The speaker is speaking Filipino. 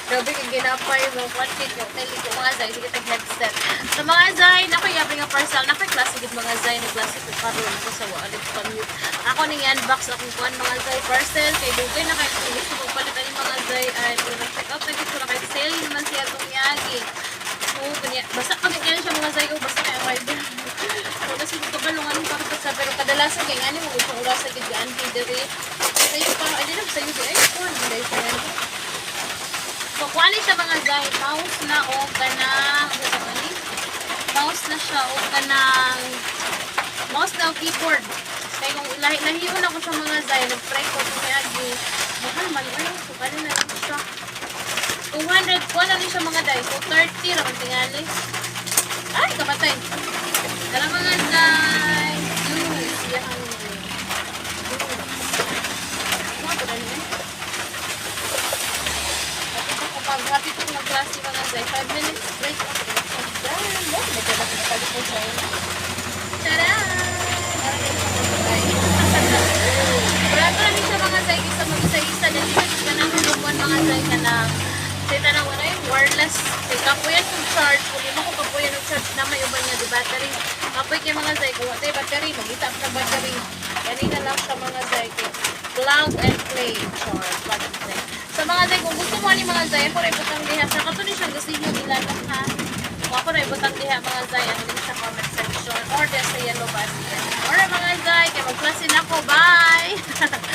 Grabe kang ginapay mo. Plastic yung tali ko mga zay. Sige tag headset. Sa mga zay, nakuyabi nga parcel. Nakuklase gid mga zay. Nagklase ko karon ko sa wallet commute. Ako ning unbox akong kuan mga zay parcel. Kay dugay na kay gusto ko palitan yung mga zay. Ay, kung nag-check out, nag-check na kay sale naman siya itong yagi. So, basta kami kaya siya mga zay ko. Basta kaya rider. So, kasi kabalungan ko kapag sa pero kadalasan kay nga ni mo gusto oras sa gid gaan diri. Sa'yo pa, ay din sa'yo di ay kuan dai sa so, kuwali siya mga zay, mouse na o kanang, mouse na siya o kanang, mouse na o keyboard. Kaya kung lahiyon ako sa mga zay, nag-try ko kung kaya di, mahal man, ay, so kaya na lang siya. 200, kuha na rin siya mga zay, so 30 ramang tingali. Ay, kamatay. Kala mga zay, juice, yahan mo. Ano ba na niya? Happy po mag-klase mga zay. 5 minutes break. May kalap na pala po zay. Tadaan! Wala ko lang siya mga zay. Isa mag-isa-isa. Dali na siya ng hulubuan mga zay ka na sita na wala yung wireless. Kaya kapuyan yung charge. Kung lima ko kapuyan yung charge na may uban niya di battery. Kapuy kayo mga zay. Kung wala battery, mag-isa na battery. Ganina lang sa mga zay. Plug and play charge. Plug and play. Sa mga zay, kung gusto mo ni mga zay, ako rin butang diha. Sa kato ni siya gusto nyo ilalak ha. Kung ako rin butang diha mga zay, ang link sa comment section or sa yellow basket. Or mga zay, kaya mag-klasin ako. Bye!